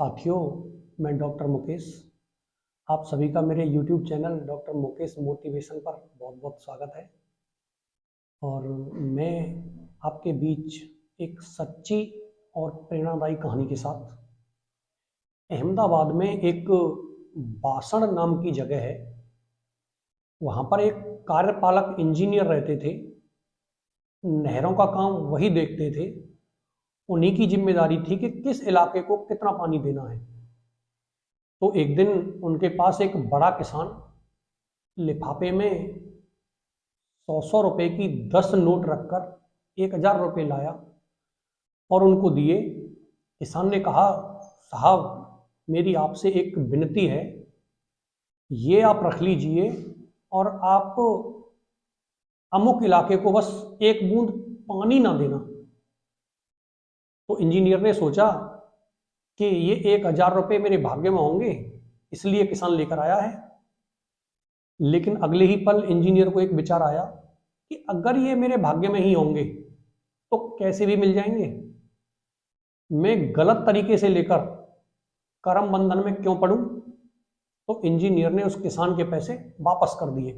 साथियों, मैं डॉक्टर मुकेश। आप सभी का मेरे YouTube channel doctor Mukesh motivation पर बहुत बहुत स्वागत है। और मैं आपके बीच एक सच्ची और प्रेरणादायी कहानी के साथ, अहमदाबाद में एक बासण नाम की जगह है, वहाँ पर एक कार्यपालक इंजीनियर रहते थे। नहरों का काम वही देखते थे। उन्हीं की जिम्मेदारी थी कि किस इलाके को कितना पानी देना है। तो एक दिन उनके पास एक बड़ा किसान लिफाफे में 100 रुपए की 10 नोट रखकर 1000 रुपये लाया और उनको दिए। किसान ने कहा, साहब, मेरी आपसे एक विनती है, ये आप रख लीजिए और आप अमुक इलाके को बस एक बूंद पानी ना देना। तो इंजीनियर ने सोचा कि ये 1000 रुपये मेरे भाग्य में होंगे, इसलिए किसान लेकर आया है। लेकिन अगले ही पल इंजीनियर को एक विचार आया कि अगर ये मेरे भाग्य में ही होंगे तो कैसे भी मिल जाएंगे, मैं गलत तरीके से लेकर कर्म बंधन में क्यों पड़ूं। तो इंजीनियर ने उस किसान के पैसे वापस कर दिए।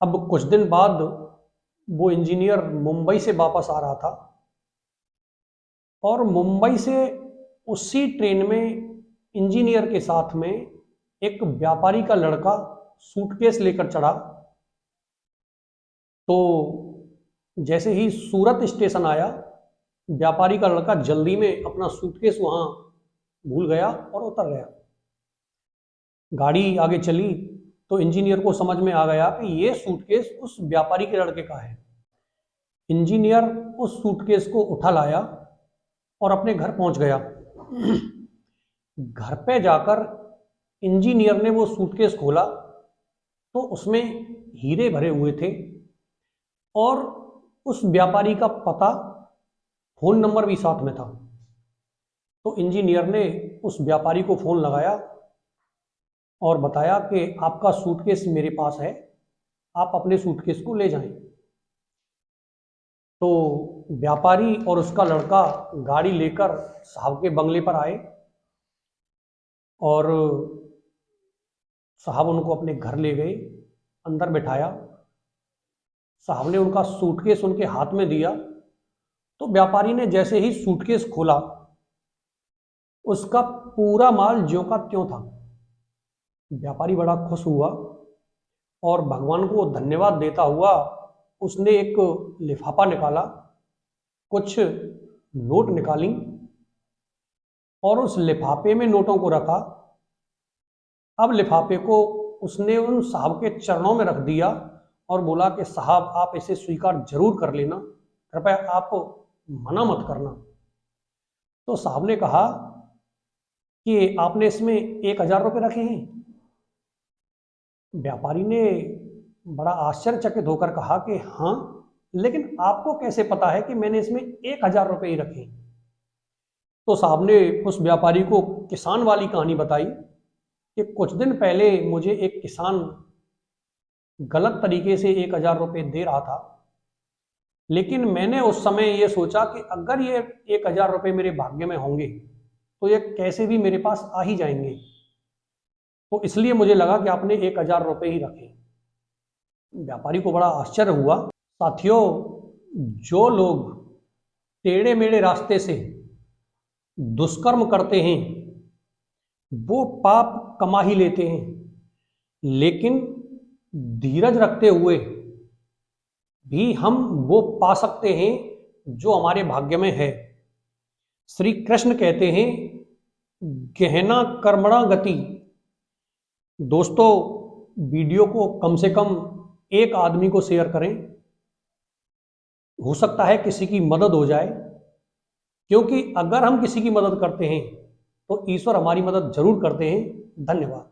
अब कुछ दिन बाद वो इंजीनियर मुंबई से वापस आ रहा था और मुंबई से उसी ट्रेन में इंजीनियर के साथ में एक व्यापारी का लड़का सूटकेस लेकर चढ़ा। तो जैसे ही सूरत स्टेशन आया, व्यापारी का लड़का जल्दी में अपना सूटकेस वहां भूल गया और उतर गया। गाड़ी आगे चली तो इंजीनियर को समझ में आ गया कि ये सूटकेस उस व्यापारी के लड़के का है। इंजीनियर उस सूटकेस को उठा लाया और अपने घर पहुंच गया। घर पे जाकर इंजीनियर ने वो सूटकेस खोला तो उसमें हीरे भरे हुए थे और उस व्यापारी का पता, फोन नंबर भी साथ में था। तो इंजीनियर ने उस व्यापारी को फोन लगाया और बताया कि आपका सूटकेस मेरे पास है, आप अपने सूटकेस को ले जाएं। तो व्यापारी और उसका लड़का गाड़ी लेकर साहब के बंगले पर आए और साहब उनको अपने घर ले गए, अंदर बिठाया। साहब ने उनका सूटकेस उनके हाथ में दिया तो व्यापारी ने जैसे ही सूटकेस खोला, उसका पूरा माल ज्यों का त्यों था। व्यापारी बड़ा खुश हुआ और भगवान को धन्यवाद देता हुआ उसने एक लिफाफा निकाला, कुछ नोट निकाली और उस लिफाफे में नोटों को रखा। अब लिफाफे को उसने उन साहब के चरणों में रख दिया और बोला कि साहब, आप इसे स्वीकार जरूर कर लेना, कृपया आप मना मत करना। तो साहब ने कहा कि आपने इसमें 1000 रुपये रखे हैं। व्यापारी ने बड़ा आश्चर्यचकित होकर कहा कि हाँ, लेकिन आपको कैसे पता है कि मैंने इसमें 1000 रुपये ही रखे। तो साहब ने उस व्यापारी को किसान वाली कहानी बताई कि कुछ दिन पहले मुझे एक किसान गलत तरीके से 1000 रुपये दे रहा था, लेकिन मैंने उस समय ये सोचा कि अगर ये 1000 रुपये मेरे भाग्य में होंगे तो ये कैसे भी मेरे पास आ ही जाएंगे। तो इसलिए मुझे लगा कि आपने 1000 रुपये ही रखे। व्यापारी को बड़ा आश्चर्य हुआ। साथियों, जो लोग टेढ़े मेढ़े रास्ते से दुष्कर्म करते हैं वो पाप कमा ही लेते हैं, लेकिन धीरज रखते हुए भी हम वो पा सकते हैं जो हमारे भाग्य में है। श्री कृष्ण कहते हैं, गहना कर्मणा गति। दोस्तों, वीडियो को कम से कम एक आदमी को शेयर करें, हो सकता है किसी की मदद हो जाए, क्योंकि अगर हम किसी की मदद करते हैं तो ईश्वर हमारी मदद जरूर करते हैं। धन्यवाद।